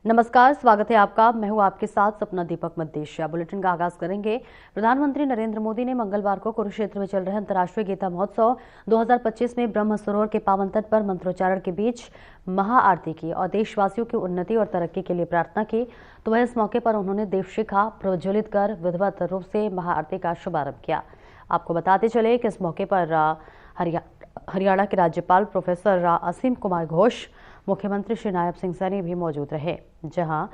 नमस्कार, स्वागत है आपका। मैं हूं आपके साथ सपना दीपक मद्देशिया। बुलेटिन का आगाज करेंगे। प्रधानमंत्री नरेंद्र मोदी ने मंगलवार को कुरुक्षेत्र में चल रहे अंतर्राष्ट्रीय गीता महोत्सव 2025 में ब्रह्म सरोवर के पावन तट पर मंत्रोच्चारण के बीच महाआरती की और देशवासियों की उन्नति और तरक्की के लिए प्रार्थना की। तो वह इस मौके पर उन्होंने देवशिखा प्रज्वलित कर विधिवत रूप से महाआरती का शुभारंभ किया। आपको बताते चले कि इस मौके पर हरियाणा के राज्यपाल प्रोफेसर असीम कुमार घोष, मुख्यमंत्री श्री नायब सिंह सैनी भी मौजूद रहे, जहां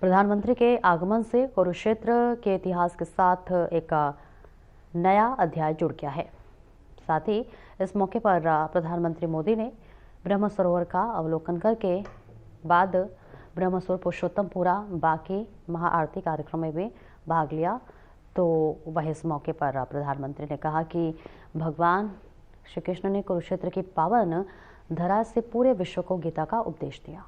प्रधानमंत्री के आगमन से कुरुक्षेत्र के इतिहास के साथ एक नया अध्याय जुड़ गया है। साथ ही इस मौके पर प्रधानमंत्री मोदी ने ब्रह्म सरोवर का अवलोकन करके बाद ब्रह्म सरोवर पुरुषोत्तमपुरा बाकी महाआरती कार्यक्रम में भी भाग लिया। तो वह इस मौके पर प्रधानमंत्री ने कहा कि भगवान श्री कृष्ण ने कुरुक्षेत्र की पावन धरा से पूरे विश्व को गीता का उपदेश दिया।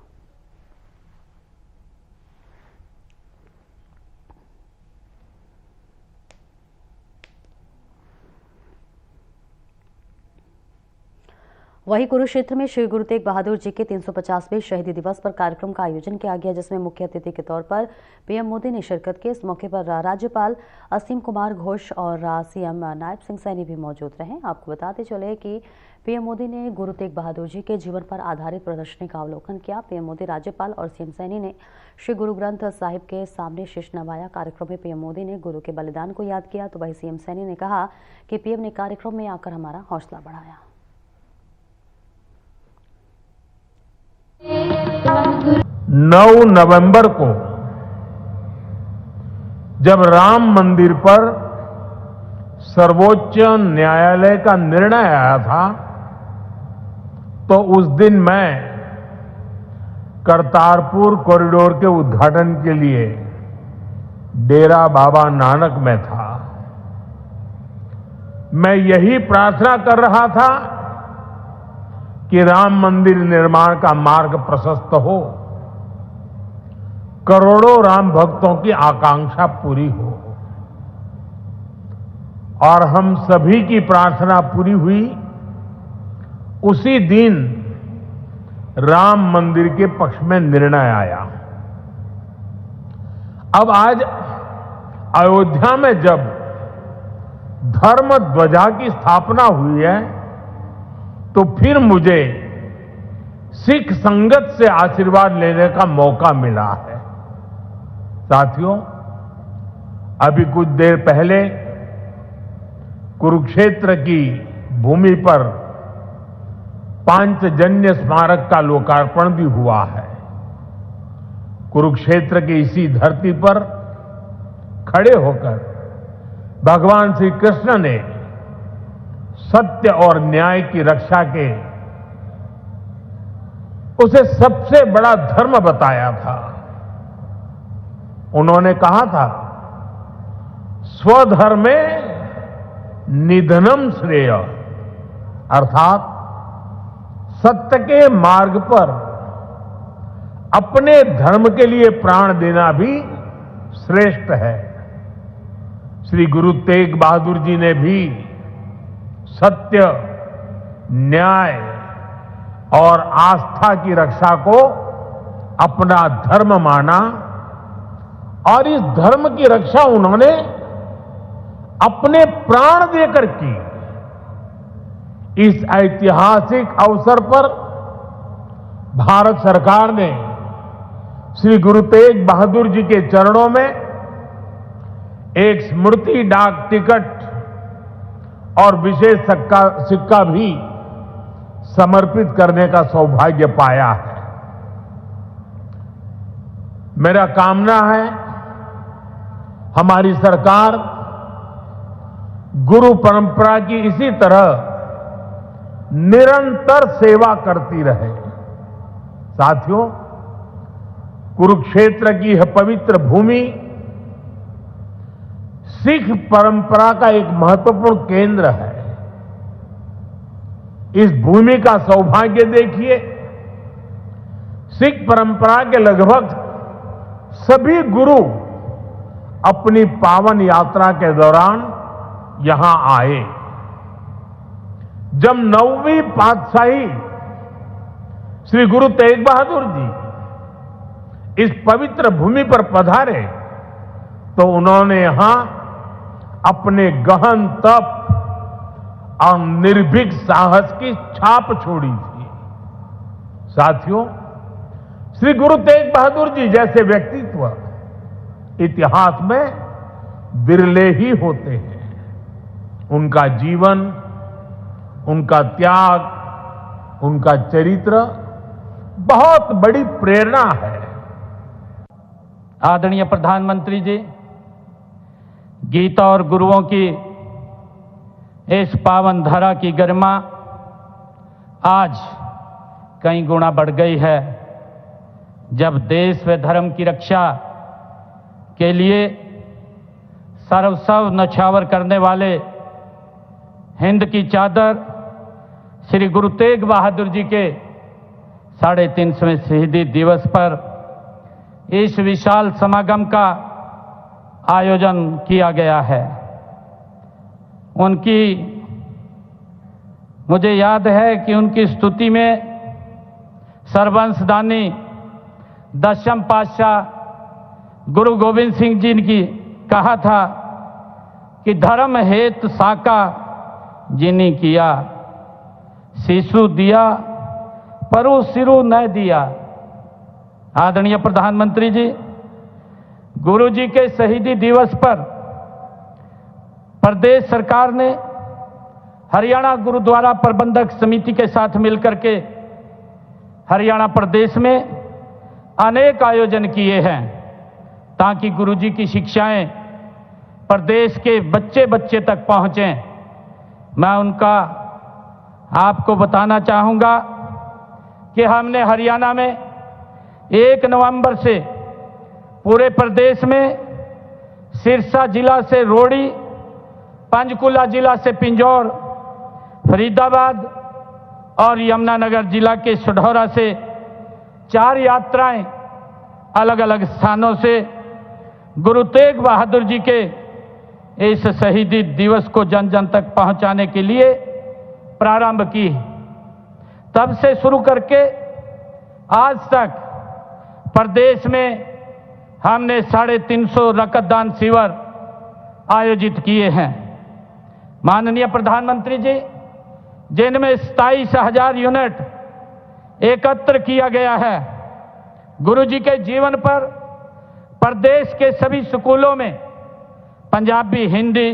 वहीं कुरुक्षेत्र में श्री गुरु तेग बहादुर जी के 350वें शहीदी दिवस पर कार्यक्रम का आयोजन किया गया, जिसमें मुख्य अतिथि के तौर पर पीएम मोदी ने शिरकत की। इस मौके पर राज्यपाल असीम कुमार घोष और सीएम नायब सिंह सैनी भी मौजूद रहे। आपको बताते चले कि पीएम मोदी ने गुरु तेग बहादुर जी के जीवन पर आधारित प्रदर्शनी का अवलोकन किया। पीएम मोदी, राज्यपाल और सीएम सैनी ने श्री गुरु ग्रंथ साहिब के सामने शीश नवाया। कार्यक्रम में पीएम मोदी ने गुरु के बलिदान को याद किया, तो वहीं सीएम सैनी ने कहा कि पीएम ने कार्यक्रम में आकर हमारा हौसला बढ़ाया। 9 नवंबर को जब राम मंदिर पर सर्वोच्च न्यायालय का निर्णय आया था, तो उस दिन मैं करतारपुर कॉरिडोर के उद्घाटन के लिए डेरा बाबा नानक में था। मैं यही प्रार्थना कर रहा था कि राम मंदिर निर्माण का मार्ग प्रशस्त हो, करोड़ों राम भक्तों की आकांक्षा पूरी हो। और हम सभी की प्रार्थना पूरी हुई। उसी दिन राम मंदिर के पक्ष में निर्णय आया। अब आज अयोध्या में जब धर्म ध्वजा की स्थापना हुई है, तो फिर मुझे सिख संगत से आशीर्वाद लेने का मौका मिला है। साथियों, अभी कुछ देर पहले कुरुक्षेत्र की भूमि पर पांचजन्य स्मारक का लोकार्पण भी हुआ है। कुरुक्षेत्र की इसी धरती पर खड़े होकर भगवान श्री कृष्ण ने सत्य और न्याय की रक्षा के उसे सबसे बड़ा धर्म बताया था। उन्होंने कहा था, स्वधर्मे निधनम श्रेय, अर्थात सत्य के मार्ग पर अपने धर्म के लिए प्राण देना भी श्रेष्ठ है। श्री गुरु तेग बहादुर जी ने भी सत्य, न्याय और आस्था की रक्षा को अपना धर्म माना और इस धर्म की रक्षा उन्होंने अपने प्राण देकर की। इस ऐतिहासिक अवसर पर भारत सरकार ने श्री गुरु तेग बहादुर जी के चरणों में एक स्मृति डाक टिकट और विशेष सिक्का भी समर्पित करने का सौभाग्य पाया है। मेरा कामना है हमारी सरकार गुरु परंपरा की इसी तरह निरंतर सेवा करती रहे। साथियों, कुरुक्षेत्र की यह पवित्र भूमि सिख परंपरा का एक महत्वपूर्ण केंद्र है। इस भूमि का सौभाग्य देखिए, सिख परंपरा के लगभग सभी गुरु अपनी पावन यात्रा के दौरान यहां आए। जब 9वीं पातशाही श्री गुरु तेग बहादुर जी इस पवित्र भूमि पर पधारे तो उन्होंने यहां अपने गहन तप और निर्भीक साहस की छाप छोड़ी थी। साथियों, श्री गुरु तेग बहादुर जी जैसे व्यक्तित्व इतिहास में विरले ही होते हैं। उनका जीवन, उनका त्याग, उनका चरित्र बहुत बड़ी प्रेरणा है। आदरणीय प्रधानमंत्री जी, गीता और गुरुओं की इस पावन धरा की गरिमा आज कई गुना बढ़ गई है, जब देश व धर्म की रक्षा के लिए सर्वस्व न्यौछावर करने वाले हिंद की चादर श्री गुरु तेग बहादुर जी के 350वें शहीदी दिवस पर इस विशाल समागम का आयोजन किया गया है। मुझे याद है कि उनकी स्तुति में सर्वंशदानी दशम पातशाह गुरु गोविंद सिंह जी ने कहा था कि धर्म हेत साका जिनी किया, शिशु दिया परु सिरु न दिया। आदरणीय प्रधानमंत्री जी, गुरु जी के शहीदी दिवस पर प्रदेश सरकार ने हरियाणा गुरुद्वारा प्रबंधक समिति के साथ मिलकर के हरियाणा प्रदेश में अनेक आयोजन किए हैं ताकि गुरु जी की शिक्षाएं प्रदेश के बच्चे बच्चे तक पहुंचें। मैं उनका आपको बताना चाहूंगा कि हमने हरियाणा में 1 नवंबर से पूरे प्रदेश में सिरसा जिला से रोड़ी, पंचकुला जिला से पिंजौर, फरीदाबाद और यमुनानगर जिला के सढौरा से 4 यात्राएं अलग अलग स्थानों से गुरु तेग बहादुर जी के इस शहीदी दिवस को जन जन तक पहुंचाने के लिए प्रारंभ की। तब से शुरू करके आज तक प्रदेश में हमने 350 रक्तदान शिविर आयोजित किए हैं। माननीय प्रधानमंत्री जी, जिनमें 27,000 यूनिट एकत्र किया गया है। गुरु जी के जीवन पर प्रदेश के सभी स्कूलों में पंजाबी, हिंदी,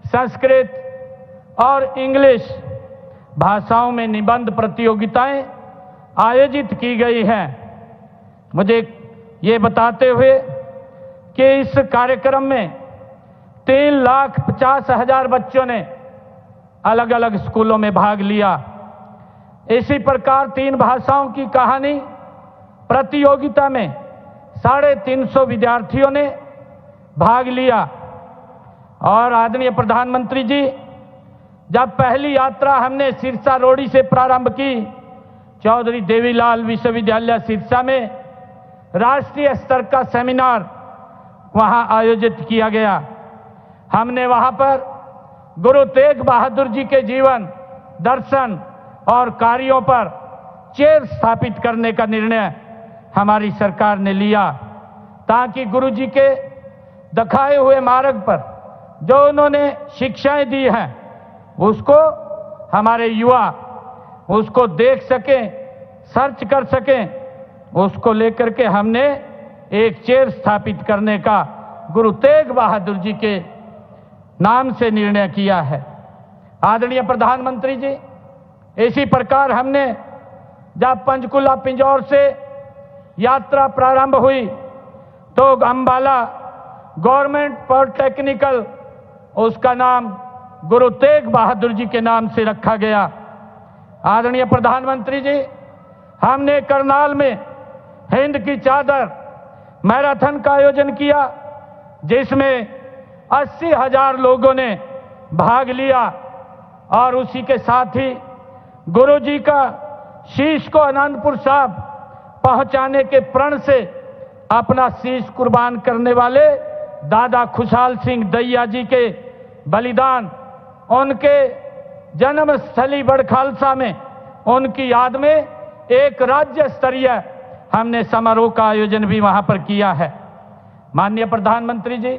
संस्कृत और इंग्लिश भाषाओं में निबंध प्रतियोगिताएं आयोजित की गई हैं। मुझे ये बताते हुए कि इस कार्यक्रम में 3,50,000 बच्चों ने अलग अलग स्कूलों में भाग लिया। इसी प्रकार 3 भाषाओं की कहानी प्रतियोगिता में 350 विद्यार्थियों ने भाग लिया। और आदरणीय प्रधानमंत्री जी, जब पहली यात्रा हमने सिरसा रोड़ी से प्रारंभ की, चौधरी देवीलाल विश्वविद्यालय सिरसा में राष्ट्रीय स्तर का सेमिनार वहां आयोजित किया गया। हमने वहां पर गुरु तेग बहादुर जी के जीवन, दर्शन और कार्यों पर चेयर स्थापित करने का निर्णय हमारी सरकार ने लिया, ताकि गुरु जी के दिखाए हुए मार्ग पर जो उन्होंने शिक्षाएं दी हैं उसको हमारे युवा उसको देख सकें, सर्च कर सकें। उसको लेकर के हमने एक चेयर स्थापित करने का गुरु तेग बहादुर जी के नाम से निर्णय किया है। आदरणीय प्रधानमंत्री जी, इसी प्रकार हमने जब पंचकुला पिंजौर से यात्रा प्रारंभ हुई तो अंबाला गवर्नमेंट पॉलिटेक्निकल, उसका नाम गुरु तेग बहादुर जी के नाम से रखा गया। आदरणीय प्रधानमंत्री जी, हमने करनाल में हिंद की चादर मैराथन का आयोजन किया, जिसमें 80,000 लोगों ने भाग लिया और उसी के साथ ही गुरु जी का शीश को आनंदपुर साहब पहुंचाने के प्रण से अपना शीश कुर्बान करने वाले दादा खुशहाल सिंह दहिया जी के बलिदान, उनके जन्मस्थली बड़खालसा में उनकी याद में एक राज्य स्तरीय हमने समारोह का आयोजन भी वहां पर किया है। माननीय प्रधानमंत्री जी,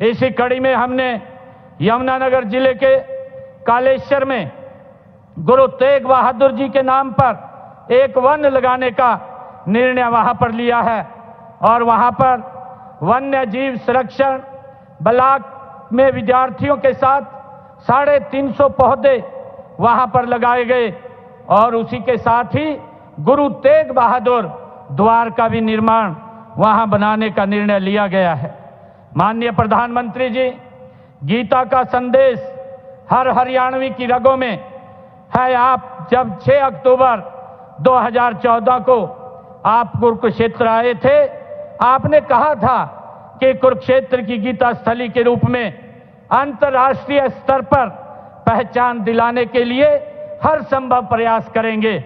इसी कड़ी में हमने यमुनानगर जिले के कालेश्वर में गुरु तेग बहादुर जी के नाम पर एक वन लगाने का निर्णय वहां पर लिया है और वहां पर वन्य जीव संरक्षण ब्लॉक में विद्यार्थियों के साथ 350 पौधे वहां पर लगाए गए और उसी के साथ ही गुरु तेग बहादुर द्वार का भी निर्माण वहां बनाने का निर्णय लिया गया है। माननीय प्रधानमंत्री जी, गीता का संदेश हर हरियाणवी की रगों में है। आप जब 6 अक्टूबर 2014 को आप कुरुक्षेत्र आए थे, आपने कहा था कि कुरुक्षेत्र की गीता स्थली के रूप में अंतर्राष्ट्रीय स्तर पर पहचान दिलाने के लिए हर संभव प्रयास करेंगे।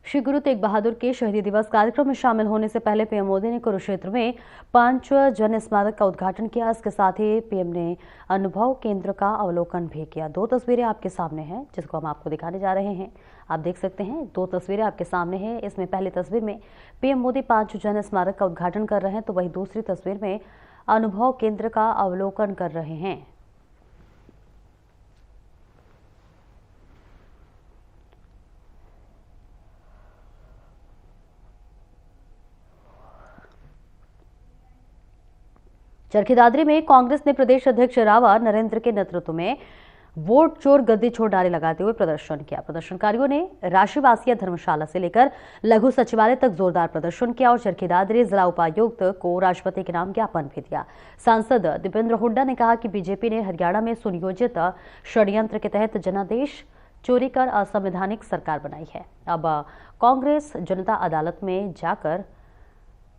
श्री गुरु तेग बहादुर के शहीदी दिवस कार्यक्रम में शामिल होने से पहले पीएम मोदी ने कुरुक्षेत्र में 5 जन स्मारक का उद्घाटन किया। इसके साथ ही पीएम ने अनुभव केंद्र का अवलोकन भी किया। 2 तस्वीरें आपके सामने हैं जिसको हम आपको दिखाने जा रहे हैं। आप देख सकते हैं 2 तस्वीरें आपके सामने हैं। इसमें पहली तस्वीर में पीएम मोदी 5 जन स्मारक का उद्घाटन कर रहे हैं, तो वहीं दूसरी तस्वीर में अनुभव केंद्र का अवलोकन कर रहे हैं। चरखी दादरी में कांग्रेस ने प्रदेश अध्यक्ष रावा नरेंद्र के नेतृत्व में वोट चोर गद्दी छोड़ नारे लगाते हुए प्रदर्शन किया। प्रदर्शनकारियों ने राशिवासिया धर्मशाला से लेकर लघु सचिवालय तक जोरदार प्रदर्शन किया और चरखी दादरी जिला उपायुक्त को राष्ट्रपति के नाम ज्ञापन भी दिया। सांसद दीपेंद्र हुड्डा ने कहा कि बीजेपी ने हरियाणा में सुनियोजित षड्यंत्र के तहत जनादेश चोरी कर असंवैधानिक सरकार बनाई है। अब कांग्रेस जनता अदालत में जाकर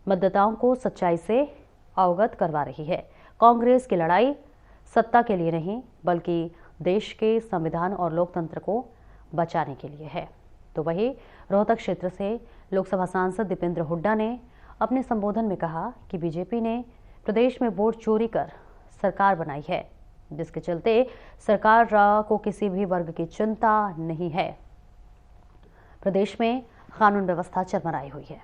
मतदाताओं को सच्चाई से अवगत करवा रही है। कांग्रेस की लड़ाई सत्ता के लिए नहीं बल्कि देश के संविधान और लोकतंत्र को बचाने के लिए है। तो वहीं रोहतक क्षेत्र से लोकसभा सांसद दीपेंद्र हुड्डा ने अपने संबोधन में कहा कि बीजेपी ने प्रदेश में वोट चोरी कर सरकार बनाई है, जिसके चलते सरकार को किसी भी वर्ग की चिंता नहीं है। प्रदेश में कानून व्यवस्था चरमराई हुई है।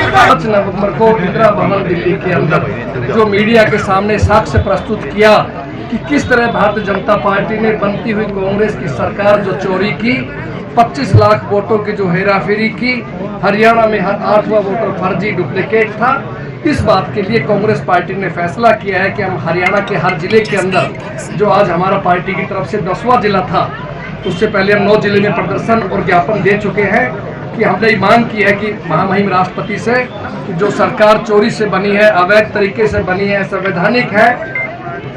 5 नवंबर को इंदिरा भवन दिल्ली के अंदर जो मीडिया के सामने साक्ष्य प्रस्तुत किया कि किस तरह भारतीय जनता पार्टी ने बनती हुई कांग्रेस की सरकार जो चोरी की, 25 लाख वोटों की जो हेराफेरी की, हरियाणा में हर 8वां वोटर फर्जी डुप्लीकेट था। इस बात के लिए कांग्रेस पार्टी ने फैसला किया है कि हम हरियाणा के हर जिले के अंदर, जो आज हमारा पार्टी की तरफ से 10वां जिला था, उससे पहले हम 9 जिले में प्रदर्शन और ज्ञापन दे चुके हैं कि हमने मांग की है कि महामहिम राष्ट्रपति से कि जो सरकार चोरी से बनी है, अवैध तरीके से बनी है, संवैधानिक है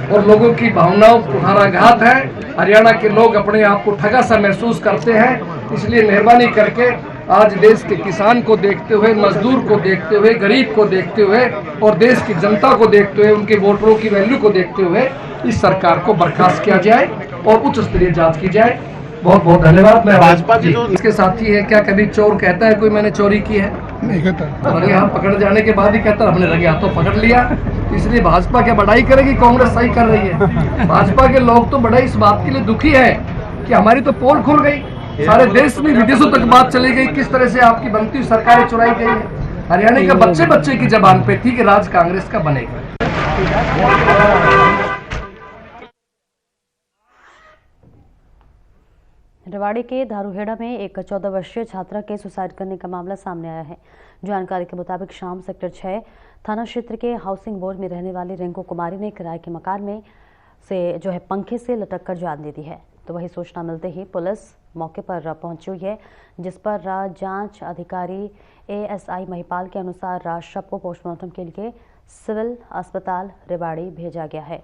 और लोगों की भावनाओं को हाराघात है, हरियाणा के लोग अपने आप को ठगा सा महसूस करते हैं। इसलिए मेहरबानी करके आज देश के किसान को देखते हुए, मजदूर को देखते हुए, गरीब को देखते हुए और देश की जनता को देखते हुए, उनके वोटरों की वैल्यू को देखते हुए इस सरकार को बर्खास्त किया जाए और उच्च स्तरीय जांच की जाए। बहुत बहुत धन्यवाद। मैं भाजपा जी इसके साथी है। क्या कभी चोर कहता है कोई मैंने चोरी की है? नहीं कहता। और यहाँ पकड़ जाने के बाद ही कहता हमने लगे हाथों पकड़ लिया। इसलिए भाजपा क्या बड़ाई करेगी? कांग्रेस सही कर रही है। भाजपा के लोग तो बड़ा इस बात के लिए दुखी है कि हमारी तो पोल खुल गई, सारे देश में विदेशों तक बात चली गई किस तरह से आपकी बनती हुई सरकारें चुराई गई है। हरियाणा के बच्चे बच्चे की जबान पे थी कि राज कांग्रेस का बनेगा। रेवाड़ी के धारूहेड़ा में एक 14 वर्षीय छात्रा के सुसाइड करने का मामला सामने आया है। जानकारी के मुताबिक शाम सेक्टर 6 थाना क्षेत्र के हाउसिंग बोर्ड में रहने वाली रिंकू कुमारी ने किराए के मकान में से पंखे से लटक कर जान दे दी है। तो वही सूचना मिलते ही पुलिस मौके पर पहुंची हुई है, जिस पर जांच अधिकारी एएसआई महिपाल के अनुसार शव को पोस्टमार्टम के लिए सिविल अस्पताल रेवाड़ी भेजा गया है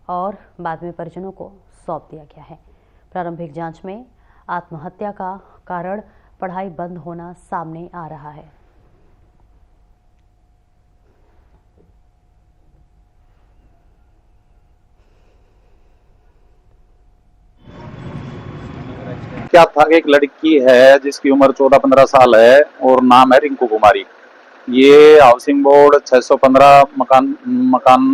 और बाद में परिजनों को सौंप दिया गया है। प्रारंभिक जांच में आत्महत्या का कारण पढ़ाई बंद होना सामने आ रहा है। क्या था कि एक लड़की है जिसकी उम्र 14-15 साल है और नाम है रिंकू कुमारी। ये हाउसिंग बोर्ड 615 मकान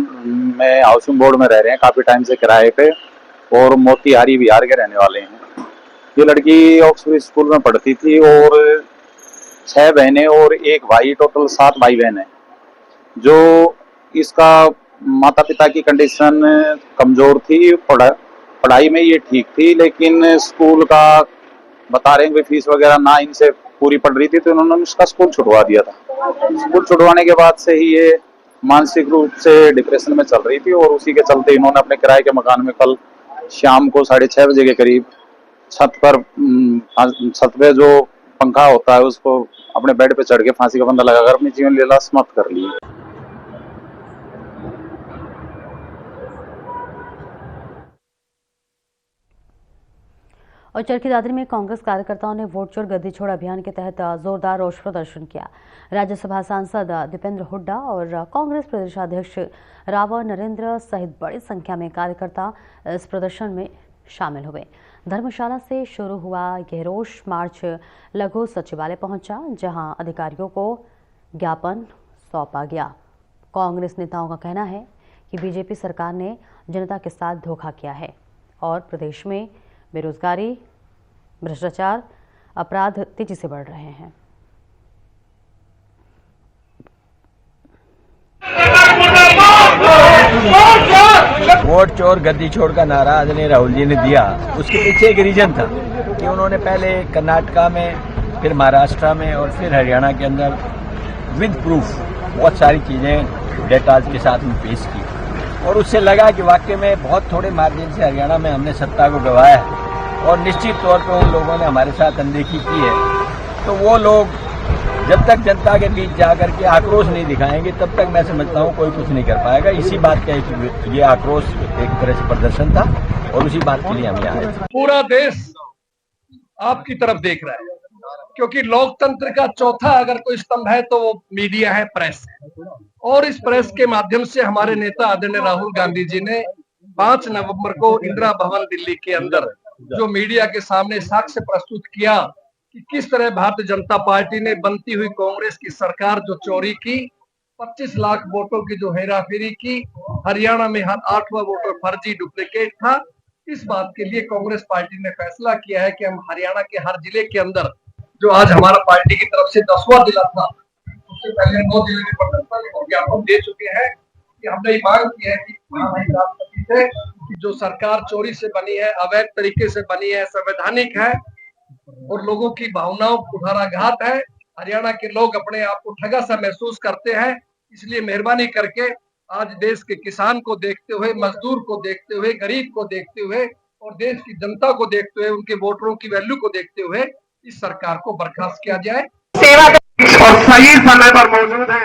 में हाउसिंग बोर्ड में रह रहे हैं काफी टाइम से किराए पे, और मोतिहारी बिहार के रहने वाले हैं। ये लड़की ऑक्सफोर्ड स्कूल में पढ़ती थी और 6 बहनें और एक भाई, टोटल 7 भाई बहन है। जो इसका माता पिता की कंडीशन कमजोर थी, पढ़ाई में ये ठीक थी, लेकिन स्कूल का बता रहे हैं फीस वगैरह ना इनसे पूरी पड़ रही थी, तो उन्होंने उसका स्कूल छुड़वा दिया था। स्कूल छुड़वाने के बाद से ही ये मानसिक रूप से डिप्रेशन में चल रही थी, और उसी के चलते इन्होंने अपने किराए के मकान में कल शाम को 6:30 बजे के करीब छत पे जो पंखा होता है उसको अपने बेड पे चढ़ के फांसी का फंदा लगाकर अपनी जीवन लीला समाप्त कर ली। और चरखी दादरी में कांग्रेस कार्यकर्ताओं ने वोट चोर गद्दी छोड़ अभियान के तहत जोरदार रोष प्रदर्शन किया। राज्यसभा सांसद दीपेंद्र हुड्डा और कांग्रेस प्रदेशाध्यक्ष राव नरेंद्र सहित बड़ी संख्या में कार्यकर्ता इस प्रदर्शन में शामिल हुए। धर्मशाला से शुरू हुआ यह रोष मार्च लघु सचिवालय पहुंचा, जहां अधिकारियों को ज्ञापन सौंपा गया। कांग्रेस नेताओं का कहना है कि बीजेपी सरकार ने जनता के साथ धोखा किया है और प्रदेश में बेरोजगारी, भ्रष्टाचार, अपराध तेजी से बढ़ रहे हैं। वोट चोर गद्दी छोड़ का नारा आदरणीय राहुल जी ने दिया, उसके पीछे एक रीजन था कि उन्होंने पहले कर्नाटका में, फिर महाराष्ट्र में और फिर हरियाणा के अंदर विद प्रूफ बहुत सारी चीजें डेटाज के साथ में पेश की, और उससे लगा कि वाकई में बहुत थोड़े मार्जिन से हरियाणा में हमने सत्ता को गंवाया है, और निश्चित तौर पर उन लोगों ने हमारे साथ अनदेखी की है। तो वो लोग जब तक जनता के बीच जाकर के आक्रोश नहीं दिखाएंगे तब तक मैं समझता हूँ कोई कुछ नहीं कर पाएगा। इसी बात का ये आक्रोश एक तरह से प्रदर्शन था, और उसी बात के लिए हम यहाँ आए। पूरा देश आपकी तरफ देख रहा है, क्योंकि लोकतंत्र का चौथा अगर कोई स्तंभ है तो वो मीडिया है, प्रेस है। और इस प्रेस के माध्यम से हमारे नेता आदरणीय राहुल गांधी जी ने 5 नवंबर को इंदिरा भवन दिल्ली के अंदर जो मीडिया के सामने साक्ष्य प्रस्तुत किया कि किस तरह भारतीय जनता पार्टी ने बनती हुई कांग्रेस की सरकार जो चोरी की, 25 लाख वोटों की जो हेराफेरी की, हरियाणा में हर 8वां वोटर फर्जी डुप्लीकेट था। इस बात के लिए कांग्रेस पार्टी ने फैसला किया है कि हम हरियाणा के हर जिले के अंदर, जो आज हमारा पार्टी की तरफ से 10वां जिला था, उससे पहले 9 जिले के प्रदर्शन और ज्ञापन दे चुके हैं कि हमने ये मांग की है कि राष्ट्रपति से कि जो सरकार चोरी से बनी है, अवैध तरीके से बनी है, संवैधानिक है और लोगों की भावनाओं कुठाराघात है। हरियाणा के लोग अपने आप को ठगा सा महसूस करते हैं, इसलिए मेहरबानी करके आज देश के किसान को देखते हुए, मजदूर को देखते हुए, गरीब को देखते हुए और देश की जनता को देखते हुए, उनके वोटरों की वैल्यू को देखते हुए इस सरकार को बर्खास्त किया जाए। सेवा और सही समय पर मौजूद है।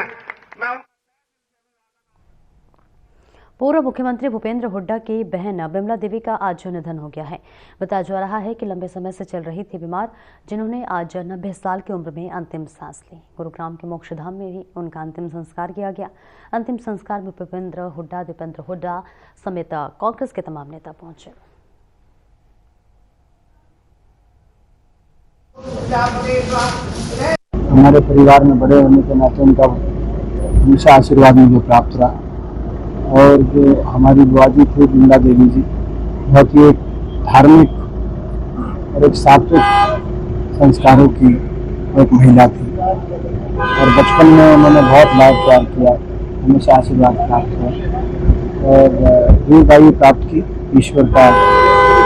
पूर्व मुख्यमंत्री भूपेंद्र हुड्डा की बहन बिमला देवी का आज निधन हो गया है। बताया जा रहा है कि लंबे समय से चल रही थी बीमार, जिन्होंने आज 90 साल की उम्र में अंतिम सांस ली। गुरुग्राम के मोक्षधाम में भी उनका अंतिम संस्कार किया गया। अंतिम संस्कार में भूपेंद्र हुड्डा, दीपेंद्र हुड्डा समेत कांग्रेस के तमाम नेता पहुंचे। हमारे परिवार में बड़े होने के नाते उनका हमेशा आशीर्वाद मुझे प्राप्त रहा, और जो हमारी बुआ जी थी बिमला देवी जी, बहुत ही एक धार्मिक और एक सात्विक संस्कारों की एक महिला थी, और बचपन में उन्होंने बहुत लाभ प्यार किया, हमेशा आशीर्वाद प्राप्त किया और दीर्घायु प्राप्त की। ईश्वर का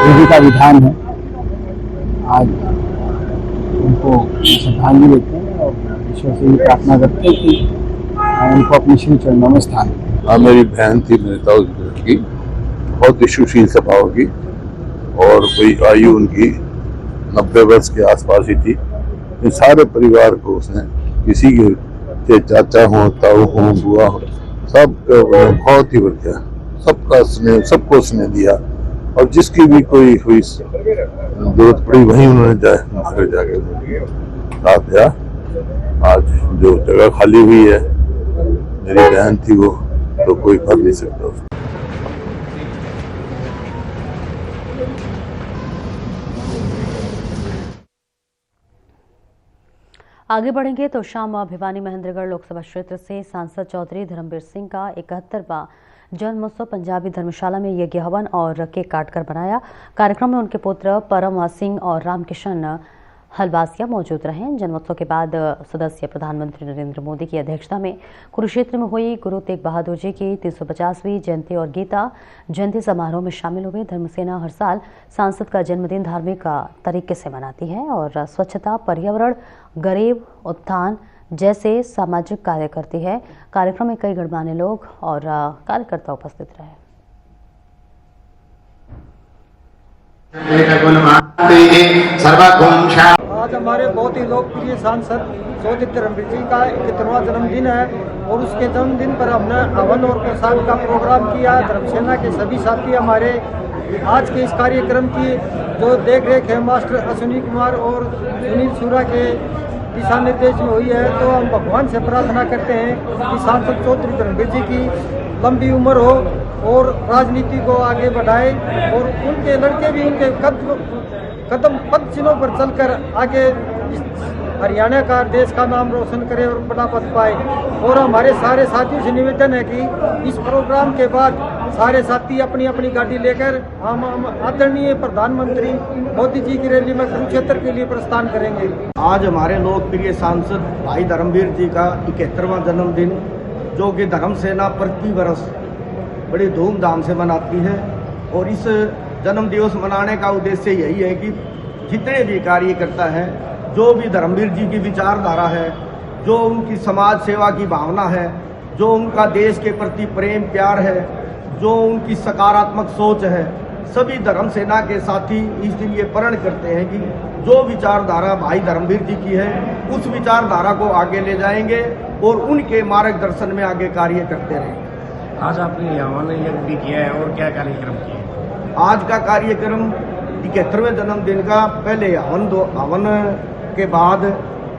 विधि का विधान है। आज उनको श्रद्धांजलि देते हैं और ईश्वर से ये प्रार्थना करते हैं कि उनको अपने श्री चरणों में स्थान दें। मेरी बहन थी मेहता की, बहुत ही सुशील स्वभाव की, और कोई आयु उनकी 90 वर्ष के आसपास ही थी। इन सारे परिवार को उसने, किसी के चाचा हो, ताऊ हो, बुआ हो, सब बहुत ही बढ़िया, सबका स्नेह, सबको स्नेह दिया, और जिसकी भी कोई हुई जरूरत पड़ी वहीं उन्होंने जाके साथ दिया। आज जो जगह खाली हुई है, मेरी बहन थी वो, तो कोई कर नहीं सकता उसको। आगे बढ़ेंगे तो शाम भिवानी महेंद्रगढ़ लोकसभा क्षेत्र से सांसद चौधरी धर्मवीर सिंह का 71वां जन्मोत्सव पंजाबी धर्मशाला में यज्ञ हवन और केक काटकर मनाया। कार्यक्रम में उनके पुत्र परम सिंह और रामकिशन हलवासिया मौजूद रहे। जन्मोत्सव के बाद सदस्य प्रधानमंत्री नरेंद्र मोदी की अध्यक्षता में कुरुक्षेत्र में हुई गुरु तेग बहादुर जी की 350वीं जयंती और गीता जयंती समारोह में शामिल हुए। धर्मसेना हर साल सांसद का जन्मदिन धार्मिक तरीके से मनाती है और स्वच्छता, पर्यावरण, गरीब उत्थान जैसे सामाजिक कार्य करती है। कार्यक्रम में कई गणमान्य लोग और कार्यकर्ता उपस्थित रहे। आज हमारे बहुत ही लोकप्रिय सांसद चौधरी धर्मवीर जी का 71वां जन्मदिन है और उसके जन्मदिन पर हमने हवन और प्रसाद का प्रोग्राम किया। धर्मसेना के सभी साथी हमारे आज के इस कार्यक्रम की जो देख रेख है मास्टर अश्विनी कुमार और सुनील सूरा के दिशा निर्देश में हुई है। तो हम भगवान से प्रार्थना करते हैं कि सांसद चौधरी धर्मवीर जी की लंबी उम्र हो और राजनीति को आगे बढ़ाए और उनके लड़के भी उनके कदम पद चिन्हों पर चलकर आगे हरियाणा का देश का नाम रोशन करे और बड़ा पद पाए। और हमारे सारे साथियों से निवेदन है कि इस प्रोग्राम के बाद सारे साथी अपनी अपनी गाड़ी लेकर हम आदरणीय प्रधानमंत्री मोदी जी की रैली में कुरुक्षेत्र के लिए प्रस्थान करेंगे। आज हमारे लोकप्रिय सांसद भाई धर्मवीर जी का 71वां जन्मदिन, जो कि धर्मसेना प्रति वर्ष बड़ी धूमधाम से मनाती है। और इस जन्म दिवस मनाने का उद्देश्य यही है कि जितने भी कार्यकर्ता हैं, जो भी धर्मवीर जी की विचारधारा है, जो उनकी समाज सेवा की भावना है, जो उनका देश के प्रति प्रेम प्यार है, जो उनकी सकारात्मक सोच है, सभी धर्मसेना के साथी इसलिए प्रण करते हैं कि जो विचारधारा भाई धर्मवीर जी की है उस विचारधारा को आगे ले जाएंगे और उनके मार्गदर्शन में आगे कार्य करते रहेंगे। आज आपने हवन यज्ञ भी किया है और क्या कार्यक्रम किया? आज का कार्यक्रम 71वें जन्मदिन का पहले हवन के बाद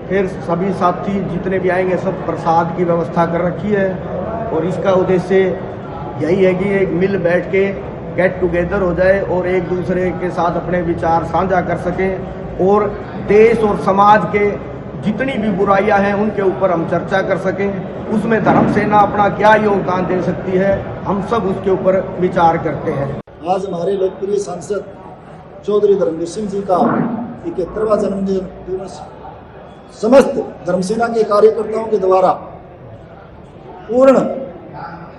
फिर सभी साथी जितने भी आएंगे सब प्रसाद की व्यवस्था कर रखी है। और इसका उद्देश्य यही है कि एक मिल बैठ के गेट टुगेदर हो जाए और एक दूसरे के साथ अपने विचार साझा कर सकें और देश और समाज के जितनी भी बुराइयां हैं उनके ऊपर हम चर्चा कर सकें। उसमें धर्मसेना अपना क्या योगदान दे सकती है, हम सब उसके ऊपर विचार करते हैं। आज हमारे लोकप्रिय सांसद चौधरी धर्मवीर सिंह जी का 71वां जन्मदिन दिवस समस्त धर्मसेना के कार्यकर्ताओं के द्वारा पूर्ण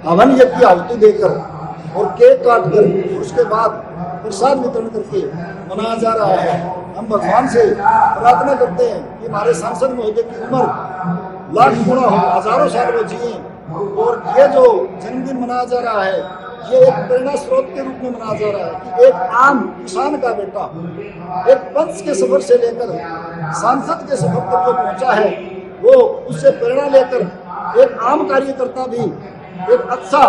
हवन यज्ञ की आहुति देकर और केक काटकर उसके बाद प्रसाद वितरण करके मनाया जा रहा है। हम भगवान से प्रार्थना करते हैं कि हमारे सांसद महोदय की उम्र लाख गुना हो, हजारों साल वो जिए। और ये जो जन्मदिन मनाया जा रहा है ये एक प्रेरणा स्रोत के रूप में मनाया जा रहा है कि एक आम किसान का बेटा एक पंच के सफर से लेकर सांसद के सफर तक जो पहुंचा है वो उससे प्रेरणा लेकर एक आम कार्यकर्ता भी एक अच्छा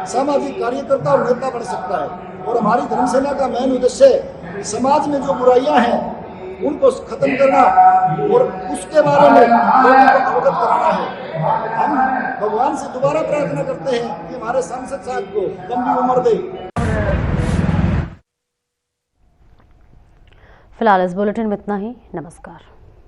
सामाजिक कार्यकर्ता और नेता बन सकता है। और हमारी धर्मसेना का मेन उद्देश्य समाज में जो बुराइयां हैं उनको खत्म करना और उसके बारे में लोगों को अवगत कराना है। हम भगवान से दोबारा प्रार्थना करते हैं कि हमारे सांसद साहब को लंबी उम्र दे। फिलहाल इस बुलेटिन में इतना ही। नमस्कार।